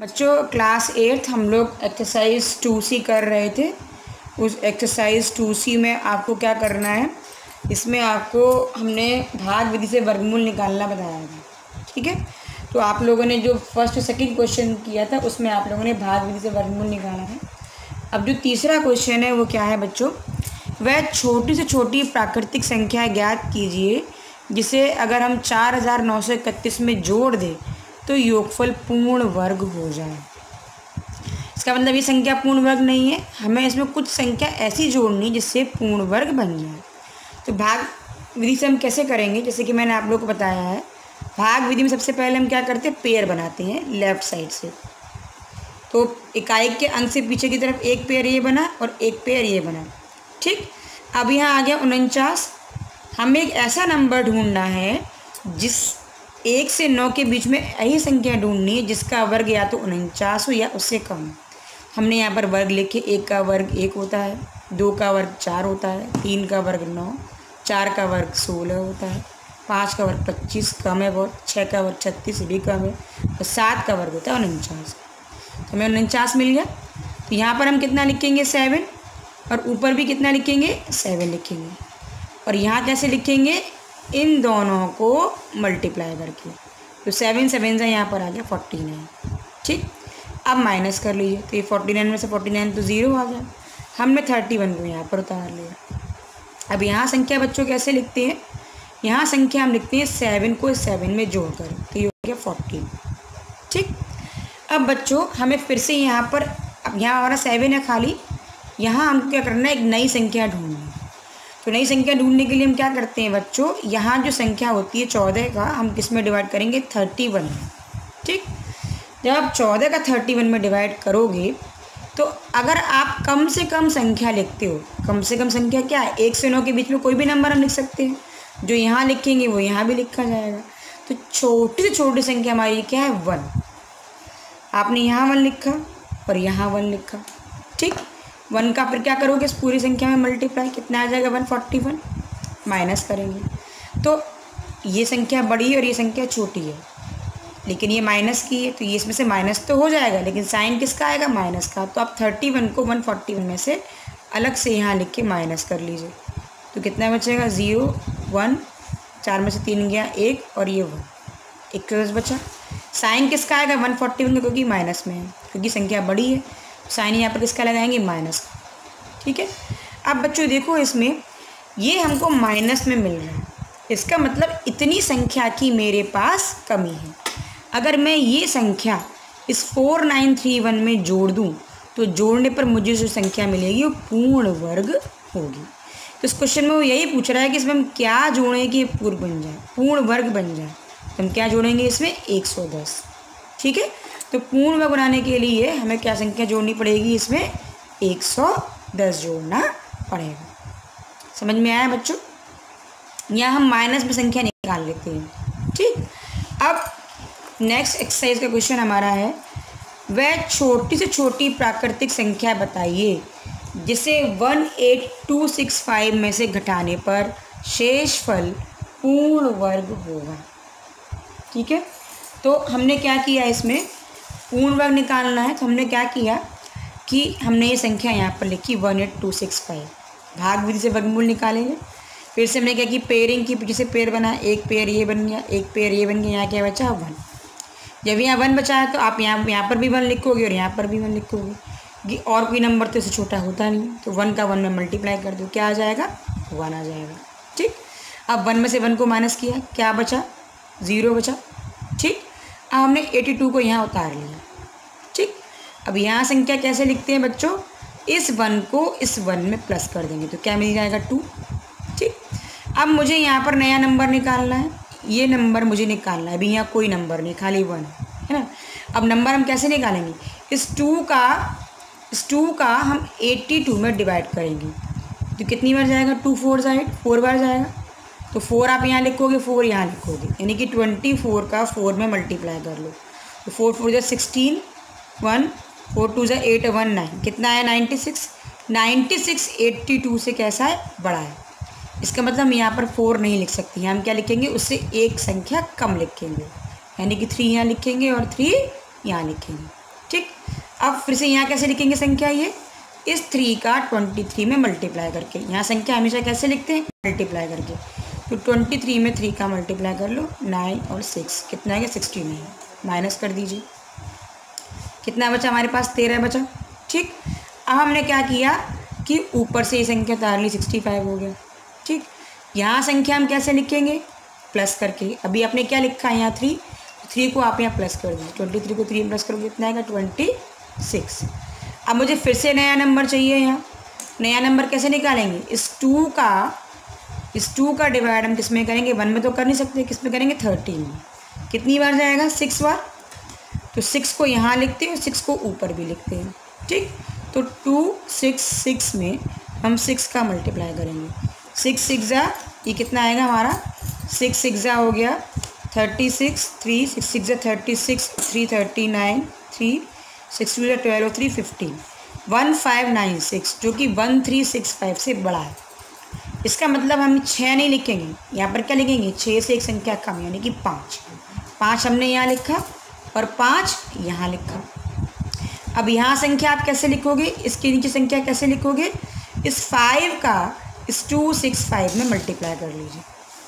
बच्चों क्लास 8 हम लोग एक्सरसाइज 2C कर रहे थे। उस एक्सरसाइज 2C में आपको क्या करना है, इसमें आपको हमने भाग विधि से वर्गमूल निकालना बताया था। ठीक है, तो आप लोगों ने जो फर्स्ट सेकंड क्वेश्चन किया था उसमें आप लोगों ने भाग विधि से वर्गमूल निकाला था। अब जो तीसरा क्वेश्चन है वो क्या है बच्चों, वह छोटी से छोटी प्राकृतिक संख्या ज्ञात कीजिए जिसे अगर हम 4931 में जोड़ दें तो योगफल पूर्ण वर्ग हो जाए। इसका मतलब ये संख्या पूर्ण वर्ग नहीं है, हमें इसमें कुछ संख्या ऐसी जोड़नी जिससे पूर्ण वर्ग बन जाए। तो भाग विधि से हम कैसे करेंगे, जैसे कि मैंने आप लोगों को बताया है, भाग विधि में सबसे पहले हम क्या करते हैं, पेयर बनाते हैं लेफ्ट साइड से। तो इकाई के अंक से पीछे की तरफ एक पेयर ये बना और एक पेयर ये बना। ठीक, अब यहाँ आ गया 49। हमें एक ऐसा नंबर ढूंढना है जिस 1 से 9 के बीच में यही संख्या ढूंढनी है जिसका वर्ग या तो 49 हो या उससे कम। हमने यहाँ पर वर्ग लिखे, 1 का वर्ग 1 होता है, 2 का वर्ग 4 होता है, 3 का वर्ग 9, 4 का वर्ग 16 होता है, 5 का वर्ग 25 कम है बहुत, 6 का वर्ग 36 भी कम है, और 7 का वर्ग होता है 49। तो हमें 49 मिल गया। तो यहाँ पर हम कितना लिखेंगे, 7, और ऊपर भी कितना लिखेंगे, 7 लिखेंगे। और यहाँ कैसे लिखेंगे, इन दोनों को मल्टीप्लाई करके। तो 7 7 से यहाँ पर आ गया 49। ठीक, अब माइनस कर लीजिए, तो ये 49 में से 49 तो 0 आ गया। हमने 31 को यहाँ पर उतार लिया। अब यहाँ संख्या बच्चों कैसे लिखते हैं, यहाँ संख्या हम लिखते हैं 7 को 7 में जोड़कर, तो ये हो गया 14। ठीक, अब बच्चों हमें फिर से यहाँ पर, अब यहाँ हमारा 7 है खाली, यहाँ हमको क्या करना है, एक नई संख्या ढूंढनी है। तो नई संख्या ढूंढने के लिए हम क्या करते हैं बच्चों, यहाँ जो संख्या होती है 14 का, हम किस में डिवाइड करेंगे, 31 में। ठीक, जब आप 14 का 31 में डिवाइड करोगे तो अगर आप कम से कम संख्या लिखते हो, कम से कम संख्या क्या है, 1 से 9 के बीच में कोई भी नंबर हम लिख सकते हैं, जो यहाँ लिखेंगे वो यहाँ भी लिखा जाएगा। तो छोटी से छोटी संख्या हमारी क्या है, 1। आपने यहाँ 1 लिखा और यहाँ 1 लिखा। ठीक, 1 का फिर क्या करोगे, इस पूरी संख्या में मल्टीप्लाई, कितना आ जाएगा, 141। माइनस करेंगे तो ये संख्या बड़ी है और ये संख्या छोटी है, लेकिन ये माइनस की है, तो ये इसमें से माइनस तो हो जाएगा, लेकिन साइन किसका आएगा, माइनस का। तो आप 31 को 141 में से अलग से यहाँ लिख के माइनस कर लीजिए। तो कितना बचेगा, 0 1, 4 में से 3 गया 1, और ये 1, 1 बचा। साइन किसका आएगा, 141 का, क्योंकि माइनस में है, क्योंकि संख्या बड़ी है। साइन यहाँ पर किसका लगाएंगे, माइनस का। ठीक है, अब बच्चों देखो इसमें ये हमको माइनस में मिल रहा है, इसका मतलब इतनी संख्या की मेरे पास कमी है। अगर मैं ये संख्या इस 4931 में जोड़ दूँ तो जोड़ने पर मुझे जो संख्या मिलेगी वो पूर्ण वर्ग होगी। तो इस क्वेश्चन में वो यही पूछ रहा है कि इसमें हम क्या जोड़ें कि पूर्ण बन जाए, पूर्ण वर्ग बन जाए। तो हम क्या जोड़ेंगे इसमें, 110। ठीक है, तो पूर्ण वर्ग बनाने के लिए हमें क्या संख्या जोड़नी पड़ेगी, इसमें 110 जोड़ना पड़ेगा। समझ में आया बच्चों, यहाँ हम माइनस में संख्या निकाल लेते हैं। ठीक, अब नेक्स्ट एक्सरसाइज का क्वेश्चन हमारा है, वह छोटी से छोटी प्राकृतिक संख्या बताइए जिसे 18265 में से घटाने पर शेष फल पूर्ण वर्ग होगा। ठीक है, तो हमने क्या किया, इसमें पूर्ण वर्ग निकालना है, तो हमने क्या किया कि हमने ये संख्या यहाँ पर लिखी 18265, भाग विधि से वर्गमूल निकालेंगे। फिर से हमने क्या की, पेयरिंग की, पीछे से पेयर बना, एक पेयर ये बन गया, एक पेयर ये बन गया, यहाँ क्या बचा, 1। जब यहाँ 1 बचा है तो आप यहाँ पर भी 1 लिखोगे और यहाँ पर भी 1 लिखोगे, कि और कोई नंबर तो इससे छोटा होता नहीं। तो 1 का 1 में मल्टीप्लाई कर दो, क्या आ जाएगा, 1 आ जाएगा। ठीक, अब 1 में से 1 को माइनस किया, क्या बचा, 0 बचा। ठीक, अब हमने 82 को यहाँ उतार लिया। ठीक, अब यहाँ संख्या कैसे लिखते हैं बच्चों, इस 1 को इस 1 में प्लस कर देंगे तो क्या मिल जाएगा, 2। ठीक, अब मुझे यहाँ पर नया नंबर निकालना है, ये नंबर मुझे निकालना है, अभी यहाँ कोई नंबर नहीं, खाली 1 है ना। अब नंबर हम कैसे निकालेंगे, इस 2 का हम 82 में डिवाइड करेंगे, तो कितनी बार जाएगा, 2 4 8, 4 बार जाएगा। तो 4 आप यहाँ लिखोगे, 4 यहाँ लिखोगे, यानी कि 24 का 4 में मल्टीप्लाई कर लो। तो 4 4 जा 16, 1, 4 2 जा 8, 1 9, कितना है, 96। 96 82 से कैसा है, बड़ा है। इसका मतलब हम यहाँ पर 4 नहीं लिख सकते, हम क्या लिखेंगे, उससे एक संख्या कम लिखेंगे, यानी कि 3 यहाँ लिखेंगे और 3 यहाँ लिखेंगे। ठीक, अब फिर से यहाँ कैसे लिखेंगे संख्या, ये इस 3 का 23 में मल्टीप्लाई करके। यहाँ संख्या हमेशा कैसे लिखते हैं, मल्टीप्लाई करके। तो 23 में 3 का मल्टीप्लाई कर लो, 9 और 6 कितना आएगा 69, माइनस कर दीजिए। कितना बचा हमारे पास, 13 बचा। ठीक, अब हमने क्या किया कि ऊपर से ये संख्या उतार ली, 65 हो गया। ठीक, यहाँ संख्या हम कैसे लिखेंगे, प्लस करके। अभी आपने क्या लिखा है यहाँ 3 को आप यहाँ प्लस कर दीजिए, 23 को 3 प्लस करोगे कितना आएगा 26। अब मुझे फिर से नया नंबर चाहिए। यहाँ नया नंबर कैसे निकालेंगे, इस 2 का डिवाइड हम किस में करेंगे, 1 में तो कर नहीं सकते, किस में करेंगे 13 में। कितनी बार जाएगा, 6 बार। तो 6 को यहाँ लिखते हैं और 6 को ऊपर भी लिखते हैं। ठीक, तो 2 6 6 में हम 6 का मल्टीप्लाई करेंगे। 6 6 जा, ये कितना आएगा हमारा, 6 6 जा हो गया 36, 3 6 6 जा 36, 3 39, 3 6 2 जा 12, 3 15, 1596 जो कि 1365 से बड़ा है। इसका मतलब हम 6 नहीं लिखेंगे, यहाँ पर क्या लिखेंगे, 6 से एक संख्या कम यानी कि 5 हमने यहाँ लिखा और 5 यहाँ लिखा। अब यहाँ संख्या आप कैसे लिखोगे, इसके नीचे संख्या कैसे लिखोगे, इस 5 का इस 265 में मल्टीप्लाई कर लीजिए।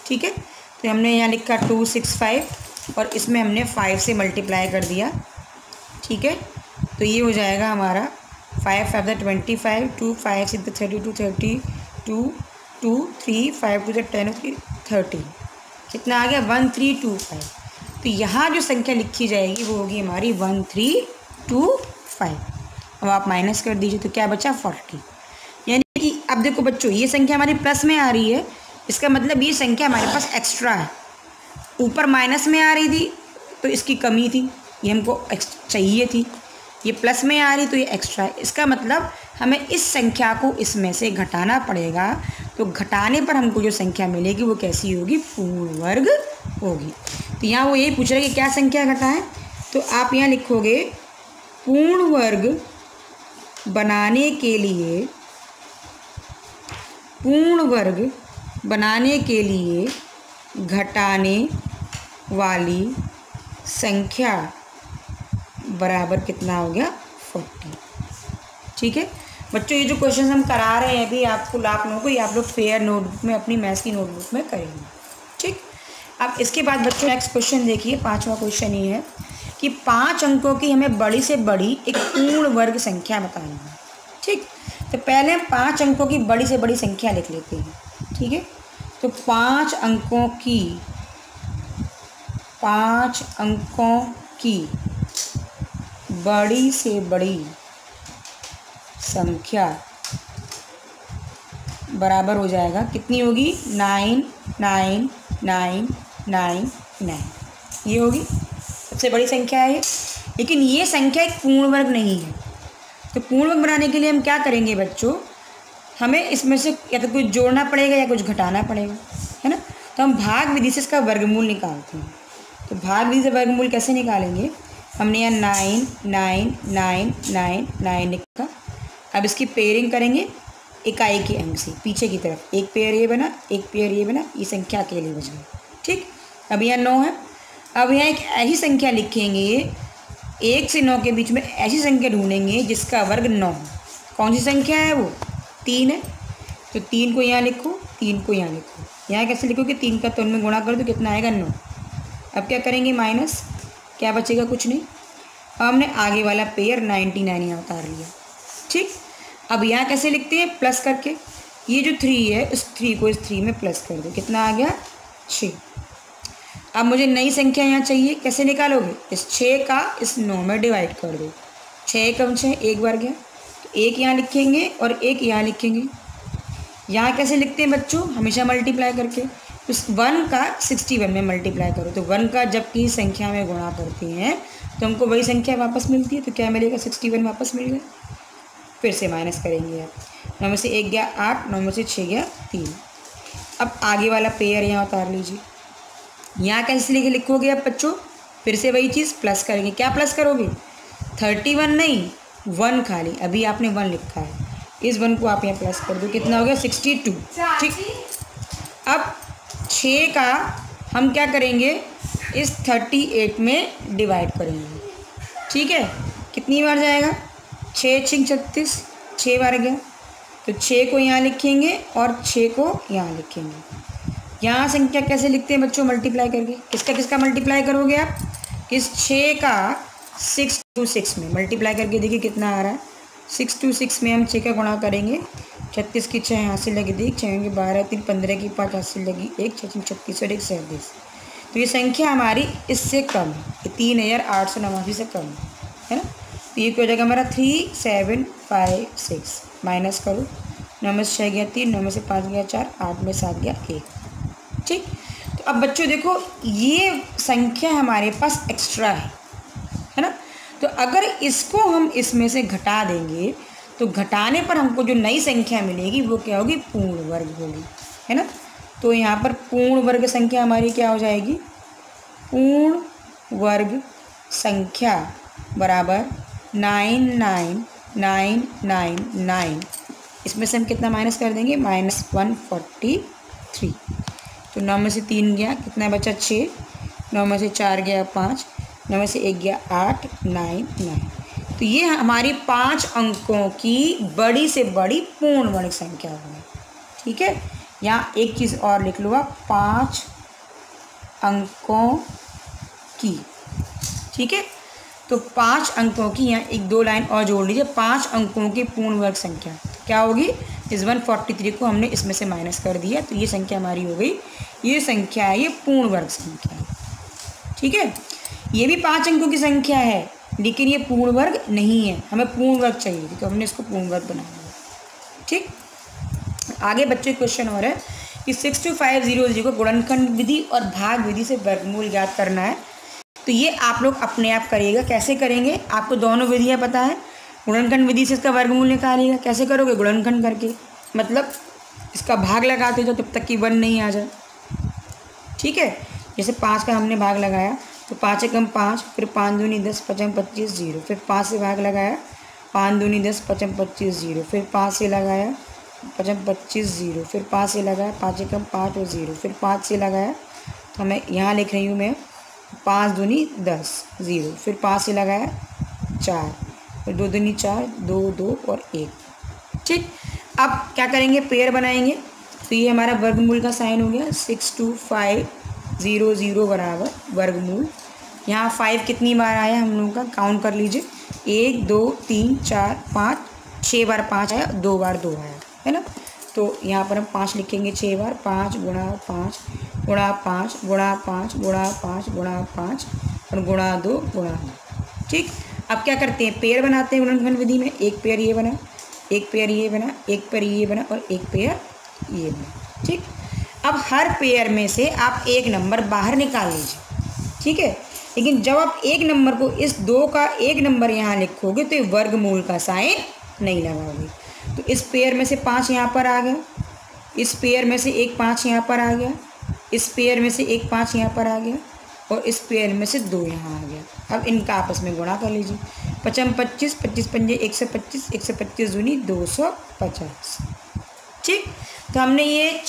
ठीक है, तो हमने यहाँ लिखा 265 और इसमें हमने 5 से मल्टीप्लाई कर दिया। ठीक है, तो ये हो जाएगा हमारा 5 5 25, 2 5 6 32, 32 2 3 5 2 10, 30 कितना आ गया 1325। तो यहाँ जो संख्या लिखी जाएगी वो होगी हमारी 1325। अब आप माइनस कर दीजिए तो क्या बचा 40। यानी कि अब देखो बच्चों, ये संख्या हमारी प्लस में आ रही है, इसका मतलब ये संख्या हमारे पास एक्स्ट्रा है। ऊपर माइनस में आ रही थी तो इसकी कमी थी, ये हमको चाहिए थी। ये प्लस में आ रही तो ये एक्स्ट्रा है। इसका मतलब हमें इस संख्या को इसमें से घटाना पड़ेगा। तो घटाने पर हमको जो संख्या मिलेगी वो कैसी होगी, पूर्ण वर्ग होगी। तो यहाँ वो यही पूछ रहे कि क्या संख्या घटाएं, तो आप यहाँ लिखोगे पूर्ण वर्ग बनाने के लिए घटाने वाली संख्या बराबर कितना हो गया 40। ठीक है बच्चों, ये जो क्वेश्चन हम करा रहे हैं अभी आप लोगों को, ये आप लोग फेयर नोटबुक में, अपनी मैथ्स की नोटबुक में करेंगे। ठीक, अब इसके बाद बच्चों नेक्स्ट क्वेश्चन देखिए, 5वां क्वेश्चन ये है कि 5 अंकों की हमें बड़ी से बड़ी एक पूर्ण वर्ग संख्या बतानी है। ठीक, तो पहले हम 5 अंकों की बड़ी से बड़ी संख्या लिख लेते हैं। ठीक है, तो 5 अंकों की बड़ी से बड़ी संख्या बराबर हो जाएगा, कितनी होगी 9 9 9 9 9, ये होगी सबसे बड़ी संख्या है। लेकिन ये संख्या एक पूर्ण वर्ग नहीं है। तो पूर्ण वर्ग बनाने के लिए हम क्या करेंगे बच्चों, हमें इसमें से या तो कुछ जोड़ना पड़ेगा या कुछ घटाना पड़ेगा, है ना। तो हम भाग विधि से इसका वर्गमूल निकालते हैं। तो भाग विधि से वर्गमूल कैसे निकालेंगे, हमने यहाँ 9 9 9 9 9 लिखा। अब इसकी पेयरिंग करेंगे इकाई के अंक से पीछे की तरफ, एक पेयर ये बना, एक पेयर ये बना, ये संख्या अकेले बच गई। ठीक, अब यहाँ 9 है। अब यहाँ एक ऐसी संख्या लिखेंगे, 1 से 9 के बीच में ऐसी संख्या ढूंढेंगे जिसका वर्ग 9 हो। कौन सी संख्या है वो, 3 है। तो 3 को यहाँ लिखो, 3 को यहाँ लिखो। यहाँ कैसे लिखोगे, 3 का 3 में गुणा कर दो, कितना आएगा 9। अब क्या करेंगे माइनस, क्या बचेगा, कुछ नहीं। अब हमने आगे वाला पेयर 99 यहाँ उतार लिया। ठीक, अब यहाँ कैसे लिखते हैं, प्लस करके। ये जो 3 है उस 3 को इस 3 में प्लस कर दो, कितना आ गया 6। अब मुझे नई संख्या यहाँ चाहिए, कैसे निकालोगे, इस 6 का इस 9 में डिवाइड कर दो। 6 कम 6 1 बार गया, तो 1 यहाँ लिखेंगे और 1 यहाँ लिखेंगे। यहाँ कैसे लिखते हैं बच्चों, हमेशा मल्टीप्लाई करके। उस 1 का 61 में मल्टीप्लाई करो। तो 1 का जब किसी संख्या में गुणा करते हैं तो हमको वही संख्या वापस मिलती है। तो क्या मिलेगा, 61 वापस मिल गया। फिर से माइनस करेंगे आप, 9 में से 1 गया 8, 9 में से 6 गया 3। अब आगे वाला पेयर यहाँ उतार लीजिए। यहाँ कैसे लिखोगे अब बच्चों, फिर से वही चीज़ प्लस करेंगे। क्या प्लस करोगे, 31 नहीं 1 खाली, अभी आपने 1 लिखा है, इस 1 को आप यहाँ प्लस कर दो, कितना हो गया 62। ठीक, अब 6 का हम क्या करेंगे, इस 38 में डिवाइड करेंगे। ठीक है, कितनी बार जाएगा, 6 6 36, 6 बार गया। तो 6 को यहाँ लिखेंगे और 6 को यहाँ लिखेंगे। यहाँ संख्या कैसे लिखते हैं बच्चों, मल्टीप्लाई करके। किसका किसका मल्टीप्लाई करोगे आप, किस 6 का 6 to 6 में मल्टीप्लाई करके देखिए कितना आ रहा है। 6 to 6 में हम 6 का गुणा करेंगे, 36 की 6 यहाँ से लगी दी, 6 होंगे 12, 3 15 की 5 यहाँ से लगी 1, 6 36 और 1 37। तो ये संख्या हमारी इससे कम है, ये 3889 से कम है ना। तो ये क्या हो जाएगा हमारा 3756। माइनस करो, 9 में से 6 गया 3, 9 में से 5 गया 4, 8 में 7 गया 1। ठीक, तो अब बच्चों देखो ये संख्या हमारे पास एक्स्ट्रा है ना। तो अगर इसको हम इसमें से घटा देंगे तो घटाने पर हमको जो नई संख्या मिलेगी वो क्या होगी, पूर्ण वर्ग होगी, है ना। तो यहाँ पर पूर्ण वर्ग संख्या हमारी क्या हो जाएगी, पूर्ण वर्ग संख्या बराबर 99999। इसमें से हम कितना माइनस कर देंगे, -143। तो 9 में से 3 गया, कितना बचा 6, 9 में से 4 गया 5, 9 में से 1 गया 8, 9 9। तो ये हमारी 5 अंकों की बड़ी से बड़ी पूर्ण वर्ग संख्या होगी। ठीक है, यहाँ एक चीज़ और लिख लो आप, 5 अंकों की। ठीक है, तो 5 अंकों की, यहाँ 1-2 लाइन और जोड़ लीजिए। 5 अंकों की पूर्ण वर्ग संख्या क्या होगी, इस 143 को हमने इसमें से माइनस कर दिया, तो ये संख्या हमारी हो गई, ये संख्या है, ये पूर्ण वर्ग संख्या है। ठीक है, ये भी 5 अंकों की संख्या है लेकिन ये पूर्ण वर्ग नहीं है, हमें पूर्ण वर्ग चाहिए तो हमने इसको पूर्ण वर्ग बना दिया। ठीक, आगे बच्चे क्वेश्चन और है कि 62500 को गुणनखंड विधि और भाग विधि से वर्गमूल ज्ञात करना है। तो ये आप लोग अपने आप करिएगा। कैसे करेंगे, आपको दोनों विधियाँ पता है। गुणनखंड विधि से इसका वर्गमूल निकालिएगा। कैसे करोगे, गुणनखंड करके, मतलब इसका भाग लगाते जाओ तब तक कि 1 नहीं आ जाए। ठीक है, जैसे 5 का हमने भाग लगाया तो 5 एकम 5, फिर 5 दूनी 10, 5 25 0, फिर 5 से भाग लगाया, 5 दूनी 10, 5 25 0, फिर 5 से लगाया, 5 25 0, फिर 5 से लगाया, 5 एकम 5 और 0, फिर 5 से लगाया। तो मैं यहाँ लिख रही हूँ मैं 5 दूनी 10 0, फिर 5 से लगाया 4, फिर 2 दूनी 4, 2 2 और 1। ठीक, अब क्या करेंगे, पेयर बनाएंगे। तो ये हमारा वर्गमूल का साइन हो गया, 62500 बराबर वर्गमूल। यहाँ 5 कितनी बार आया हम लोगों का, काउंट कर लीजिए, 1 2 3 4 5, 6 बार 5 आया, 2 बार 2 आया, है ना। तो यहाँ पर हम 5 लिखेंगे 6 बार, 5 गुणा 5 गुणा 5 गुणा 5 गुणा 5 गुणा 5 और गुणा 2 गुणा 2। ठीक, अब क्या करते हैं, पेयर बनाते हैं गुणनखंड विधि में। एक पेयर ये बना, एक पेयर ये बना, एक पेयर ये बना और एक पेयर ये बना। ठीक, अब हर पेयर में से आप एक नंबर बाहर निकाल लीजिए। ठीक है, लेकिन जब आप एक नंबर को, इस 2 का एक नंबर यहाँ लिखोगे तो ये वर्गमूल का साइन नहीं लगाओगे। तो इस पेयर में से 5 यहाँ पर आ गया, इस पेयर में से एक 5 यहाँ पर आ गया, इस पेयर में से एक 5 यहाँ पर आ गया और इस पेयर में से 2 यहाँ आ गया। अब इनका आपस में गुणा कर लीजिए, 5 25, 25 पंजे 125, 125 दूनी 250। ठीक, तो हमने ये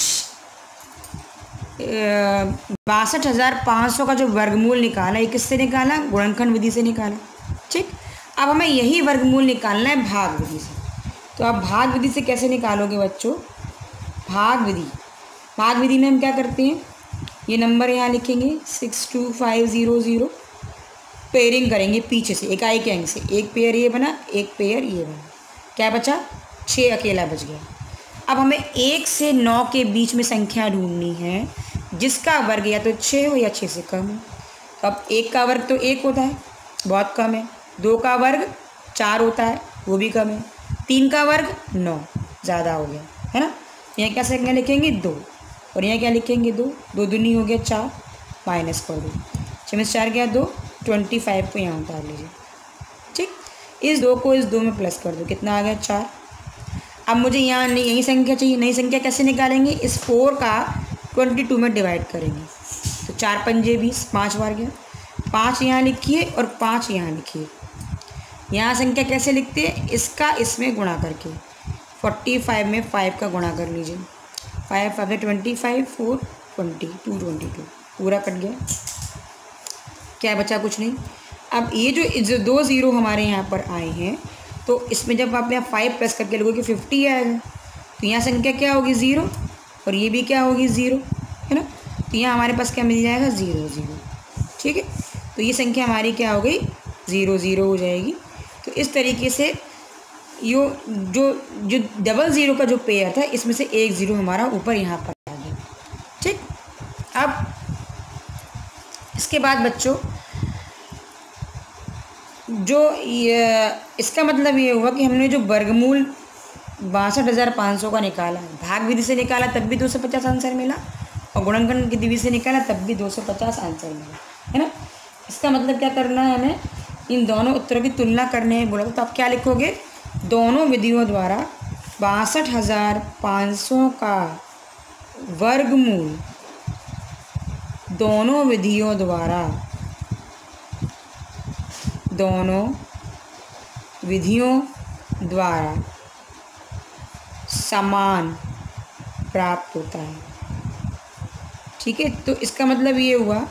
62,500 का जो वर्गमूल निकाला, ये किससे निकाला, गुणनखंड विधि से निकाला। ठीक, अब हमें यही वर्गमूल निकालना है भाग विधि से। तो आप भाग विधि से कैसे निकालोगे बच्चों, भाग विधि में हम क्या करते हैं, ये नंबर यहाँ लिखेंगे 62500, पेयरिंग करेंगे पीछे से इकाई के अंक से। एक पेयर ये बना, एक पेयर ये बना, क्या बचा, 6 अकेला बच गया। अब हमें 1 से 9 के बीच में संख्या ढूंढनी है जिसका वर्ग या तो 6 हो या 6 से कम हो। तो अब 1 का वर्ग तो 1 होता है, बहुत कम है। 2 का वर्ग 4 होता है, वो भी कम है। 3 का वर्ग 9, ज़्यादा हो गया, है ना। यहाँ क्या संख्या लिखेंगे 2 और यहाँ क्या लिखेंगे 2, 2 दूनी हो गया 4, माइनस कर दो, 6 में से 4 गया 2, 25 को यहाँ उतार लीजिए। ठीक, इस 2 को इस 2 में प्लस कर दो, कितना आ गया 4। अब मुझे यहाँ यही संख्या चाहिए। नई संख्या कैसे निकालेंगे, इस 4 का 22 में डिवाइड करेंगे। तो 4 पंजे 20, 5 बार गया, 5 यहाँ लिखिए और 5 यहाँ लिखिए। यहाँ संख्या कैसे लिखते हैं, इसका इसमें गुणा करके। 45 में 5 का गुणा कर लीजिए, 5 5 से 25, 4 20, 222 पूरा कट गया, क्या बचा, कुछ नहीं। अब ये जो 2 ज़ीरो हमारे यहाँ पर आए हैं, तो इसमें जब आप यहाँ 5 प्लस करके लोगोगे 50 आएगा, तो यहाँ संख्या क्या होगी 0, और ये भी क्या होगी 0, है ना। तो यहाँ हमारे पास क्या मिल जाएगा 0 0, ठीक है। तो ये संख्या हमारी क्या हो गई 0 0 हो जाएगी। तो इस तरीके से जो डबल ज़ीरो का जो पेयर था, इसमें से एक ज़ीरो हमारा ऊपर यहाँ पर आ गया, ठीक। अब इसके बाद बच्चों जो इसका मतलब ये हुआ कि हमने जो वर्गमूल 62,500 का निकाला, भाग विधि से निकाला तब भी 250 आंसर मिला, और गुणनखंड की विधि से निकाला तब भी 250 आंसर मिला, है ना। इसका मतलब क्या करना है, हमें इन दोनों उत्तरों की तुलना करने हैं बोला। तो आप क्या लिखोगे, दोनों विधियों द्वारा 62,500 का वर्गमूल, दोनों विधियों द्वारा समान प्राप्त होता है, ठीक है। तो इसका मतलब ये हुआ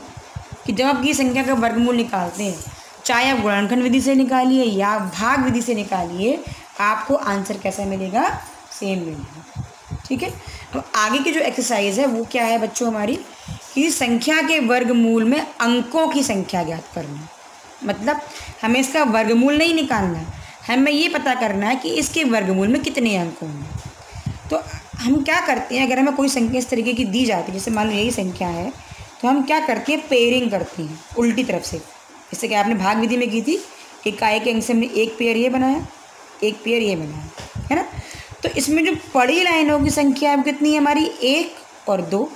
कि जब आप ये संख्या का वर्गमूल निकालते हैं, चाहे आप गुणनखंड विधि से निकालिए या भाग विधि से निकालिए, आपको आंसर कैसा मिलेगा, सेम मिलेगा, ठीक है। अब आगे की जो एक्सरसाइज है वो क्या है बच्चों हमारी, कि संख्या के वर्गमूल में अंकों की संख्या ज्ञात करना। मतलब हमें इसका वर्गमूल नहीं निकालना है, हमें ये पता करना है कि इसके वर्गमूल में कितने अंक होंगे। तो हम क्या करते हैं, अगर हमें कोई संख्या इस तरीके की दी जाती है, जैसे मान लो यही संख्या है, तो हम क्या करते हैं, पेयरिंग करते हैं उल्टी तरफ से। जैसे कि आपने भाग विधि में की थी, इकाई के अंक से हमने एक पेयर ये बनाया, एक पेयर ये बनाया, है ना। तो इसमें जो पड़ी लाइनों की संख्या है कितनी है हमारी, 1 और 2।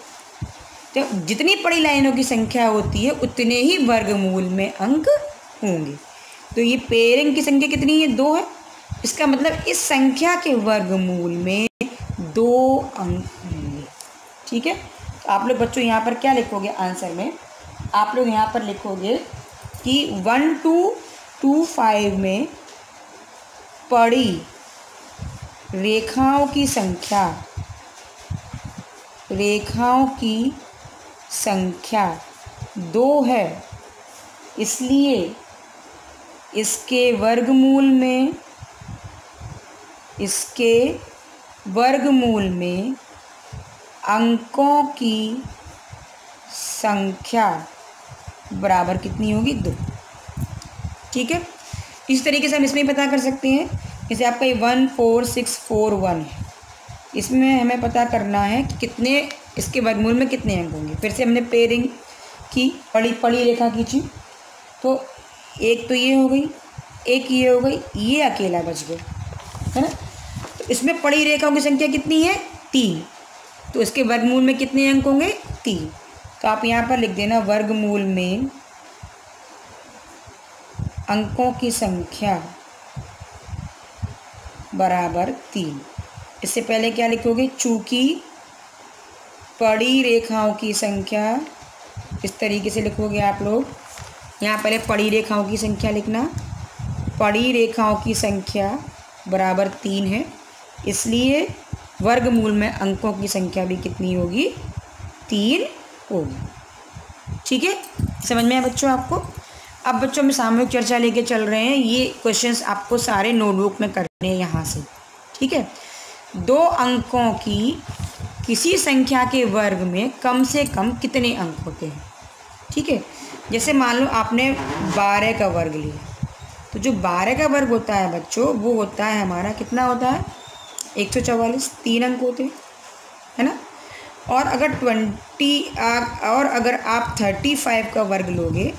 तो जितनी पड़ी लाइनों की संख्या होती है उतने ही वर्गमूल में अंक होंगे। तो ये पेयरिंग की संख्या कितनी है, 2 है। इसका मतलब इस संख्या के वर्गमूल में 2 अंक होंगे, ठीक है। तो आप लोग बच्चों यहाँ पर क्या लिखोगे, आंसर में आप लोग यहाँ पर लिखोगे कि 1 2 2 5 में पड़ी रेखाओं की संख्या 2 है, इसलिए इसके वर्गमूल में अंकों की संख्या बराबर कितनी होगी, 2, ठीक है। इस तरीके से हम इसमें पता कर सकते हैं। जैसे आपका ये 1 4 6 4 1 है, इसमें हमें पता करना है कि कितने इसके वर्गमूल में कितने अंक होंगे। फिर से हमने पेयरिंग की, पड़ी रेखा खींची, तो एक तो ये हो गई, एक ये हो गई, ये अकेला बच गया, है ना। तो इसमें पड़ी रेखाओं की संख्या कितनी है, 3। तो इसके वर्गमूल में कितने अंक होंगे, 3। तो आप यहाँ पर लिख देना वर्गमूल में अंकों की संख्या बराबर 3। इससे पहले क्या लिखोगे, चूंकि पड़ी रेखाओं की संख्या, इस तरीके से लिखोगे आप लोग। यहाँ पहले पड़ी रेखाओं की संख्या लिखना, पड़ी रेखाओं की संख्या बराबर 3 है, इसलिए वर्गमूल में अंकों की संख्या भी कितनी होगी, 3 होगी, ठीक है। समझ में आया बच्चों आपको। अब बच्चों में सामूहिक चर्चा लेके चल रहे हैं, ये क्वेश्चंस आपको सारे नोटबुक में करने हैं यहाँ से, ठीक है। 2 अंकों की किसी संख्या के वर्ग में कम से कम कितने अंक होते हैं, ठीक है। जैसे मान लो आपने 12 का वर्ग लिया, तो जो 12 का वर्ग होता है बच्चों, वो होता है हमारा कितना होता है, 144, 3 अंक होते हैं, है ना। और अगर आप 35 का वर्ग लोगे,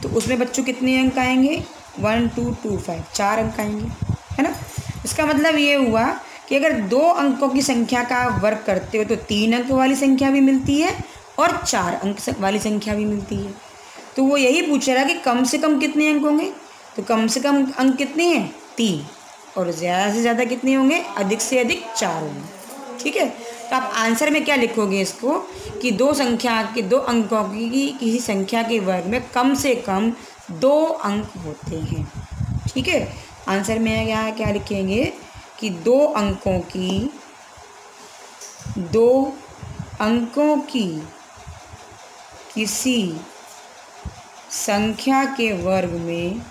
तो उसमें बच्चों कितने अंक आएंगे, 1 2 2 5, 4 अंक आएंगे, है ना। इसका मतलब ये हुआ कि अगर 2 अंकों की संख्या का वर्ग करते हो तो 3 अंक वाली संख्या भी मिलती है और 4 अंक वाली संख्या भी मिलती है। तो वो यही पूछ रहा है कि कम से कम कितने अंक होंगे, तो कम से कम अंक कितने हैं, 3, और ज़्यादा से ज़्यादा कितने होंगे, अधिक से अधिक 4 होंगे, ठीक है। तो आप आंसर में क्या लिखोगे इसको, कि 2 अंकों की किसी संख्या के वर्ग में कम से कम 2 अंक होते हैं, ठीक है। आंसर में यहाँ क्या लिखेंगे कि 2 अंकों की किसी संख्या के वर्ग में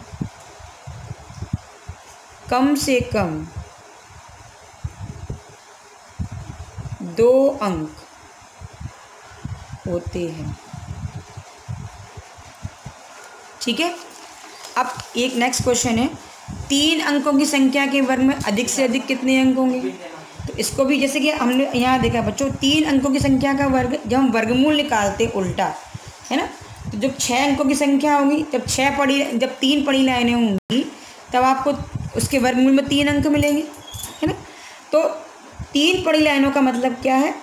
कम से कम 2 अंक होते हैं। ठीक है। अब एक नेक्स्ट क्वेश्चन है, 3 अंकों की संख्या के वर्ग में अधिक से अधिक कितने अंक होंगे? तो इसको भी जैसे कि हमने यहाँ देखा बच्चों, 3 अंकों की संख्या का वर्ग, जब हम वर्गमूल निकालते हैं उल्टा, है ना, तो जब 6 अंकों की संख्या होगी, जब 3 पड़ी लाइनें होंगी, तब आपको उसके वर्गमूल में 3 अंक मिलेंगे, है ना। तो 3 पड़ी लाइनों का मतलब क्या है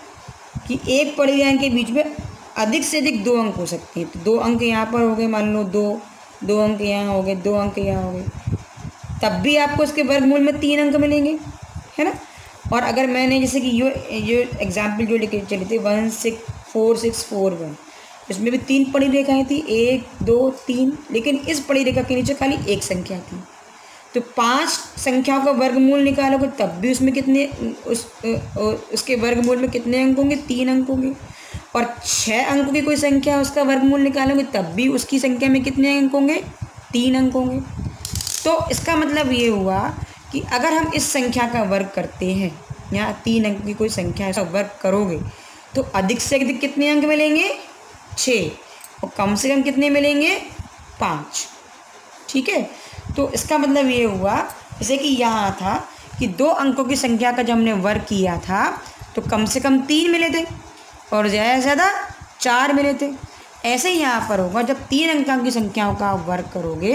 कि एक पड़ी लाइन के बीच में अधिक से अधिक 2 अंक हो सकते हैं। तो 2 अंक यहाँ पर हो गए, मान लो 2 अंक यहाँ हो गए, 2 अंक यहाँ हो गए, तब भी आपको इसके वर्गमूल में 3 अंक मिलेंगे, है ना। और अगर मैंने जैसे कि ये एग्जाम्पल जो लेके चले थे 1 6 4 6 4 1, इसमें भी 3 पड़ी रेखाएं थी, 1 2 3, लेकिन इस पड़ी रेखा के नीचे खाली एक संख्या थी। तो 5 संख्याओं का वर्गमूल निकालोगे तब भी उसमें कितने, उसके वर्गमूल में कितने अंक होंगे? 3 अंक होंगे। और 6 अंकों की कोई संख्या उसका वर्गमूल निकालोगे तब भी उसकी संख्या में कितने अंक होंगे? 3 अंक होंगे। तो इसका मतलब ये हुआ कि अगर हम इस संख्या का वर्ग करते हैं, यहाँ 3 अंक की कोई संख्या ऐसा वर्ग करोगे तो अधिक से अधिक कितने अंक मिलेंगे? 6, और कम से कम कितने मिलेंगे? 5। ठीक है। तो इसका मतलब ये हुआ, जैसे कि यहाँ था कि 2 अंकों की संख्या का जब हमने वर्ग किया था तो कम से कम 3 मिले थे और ज़्यादा से ज़्यादा 4 मिले थे। ऐसे ही यहाँ पर होगा, जब 3 अंकों की संख्याओं का वर्ग करोगे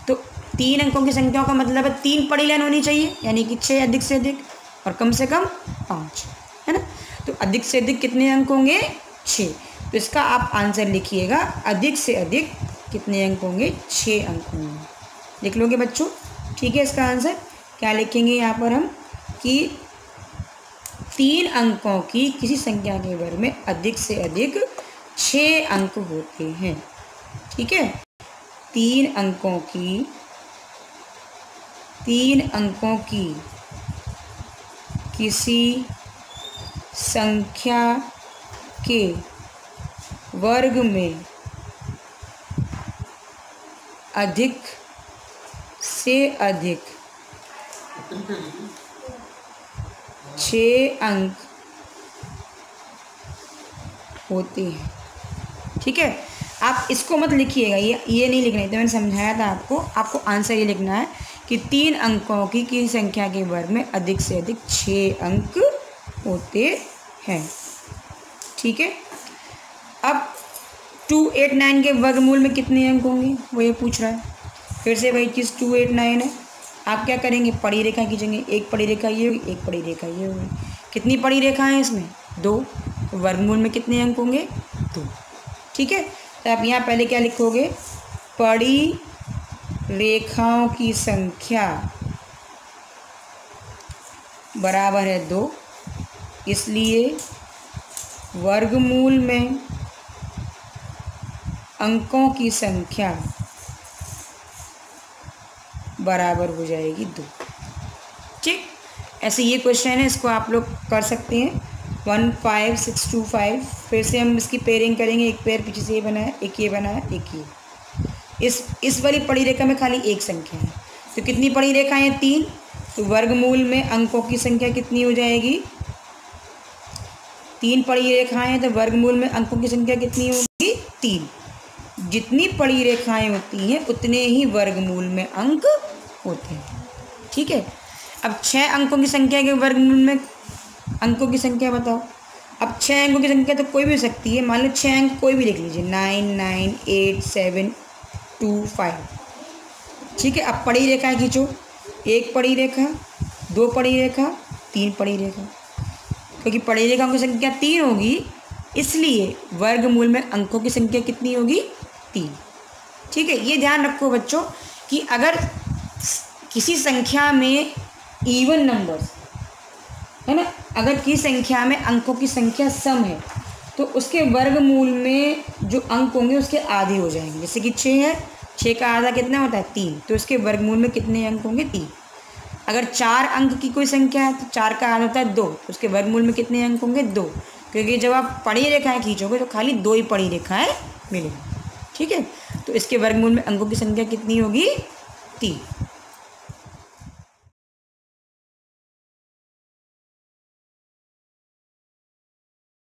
तो 3 अंकों की संख्याओं का मतलब है 3 पड़ी लाइन होनी चाहिए, यानी कि 6 अधिक से अधिक और कम से कम 5, है ना। तो अधिक से अधिक कितने अंक होंगे? 6। तो इसका आप आंसर लिखिएगा, अधिक से अधिक कितने अंक होंगे? 6 अंक होंगे। लिख लोगे बच्चों? ठीक है। इसका आंसर क्या लिखेंगे यहाँ पर हम कि 3 अंकों की किसी संख्या के वर्ग में अधिक से अधिक 6 अंक होते हैं। ठीक है। 3 अंकों की किसी संख्या के वर्ग में अधिक से अधिक 6 अंक होते हैं। ठीक है। आप इसको मत लिखिएगा, ये नहीं लिखना है, तो मैंने समझाया था आपको आंसर ये लिखना है कि 3 अंकों की किसी संख्या के वर्ग में अधिक से अधिक 6 अंक होते हैं। ठीक है। अब 289 के वर्गमूल में कितने अंक होंगे वो ये पूछ रहा है। फिर से वही चीज़ 289 है। आप क्या करेंगे? पड़ी रेखा खींचेंगे, एक पड़ी रेखा ये होगी, एक पड़ी रेखा ये होगी। कितनी पड़ी रेखा है इसमें? 2। तो वर्गमूल में कितने अंक होंगे? 2। ठीक है। तो आप यहाँ पहले क्या लिखोगे? पड़ी रेखाओं की संख्या बराबर है 2, इसलिए वर्गमूल में अंकों की संख्या बराबर हो जाएगी 2। ठीक। ऐसे ये क्वेश्चन है, इसको आप लोग कर सकते हैं। 1 5 6 2 5। फिर से हम इसकी पेयरिंग करेंगे, एक पेयर पीछे से ये बनाया, एक ये बनाया, एक ये। इस वाली पड़ी रेखा में खाली एक संख्या है, तो कितनी पड़ी रेखाएं हैं? 3। तो वर्गमूल में अंकों की संख्या कितनी हो जाएगी? 3 पड़ी रेखाएं हैं, तो वर्गमूल में अंकों की संख्या कितनी होगी? 3। जितनी पड़ी रेखाएं होती हैं उतने ही वर्गमूल में अंक होते हैं। ठीक है। अब 6 अंकों की संख्या के वर्गमूल में अंकों की संख्या बताओ। अब 6 अंकों की संख्या तो कोई भी हो सकती है, मान लो 6 अंक कोई भी लिख लीजिए, 9 9 8 7 2 5। ठीक है। अब पड़ी रेखाएं खींचो, एक पड़ी रेखा, 2 पड़ी रेखा, 3 पड़ी रेखा। क्योंकि पड़ी रेखाओं की संख्या 3 होगी, इसलिए वर्गमूल में अंकों की संख्या कितनी होगी? 3। ठीक है। ये ध्यान रखो बच्चों कि अगर किसी संख्या में इवन नंबर्स है ना, अगर किसी संख्या में अंकों की संख्या सम है तो उसके वर्गमूल में जो अंक होंगे उसके आधे हो जाएंगे। जैसे कि 6 है, 6 का आधा कितना होता है? 3। तो इसके वर्गमूल में कितने अंक होंगे? 3। अगर 4 अंक की कोई संख्या है तो 4 का आधा होता है 2, तो उसके वर्गमूल में कितने अंक होंगे? 2। क्योंकि जब आप पड़ी रेखाएं खींचोगे तो खाली 2 ही पड़ी रेखाएं मिलेंगी। ठीक है। तो इसके वर्गमूल में अंकों की संख्या कितनी होगी? 3।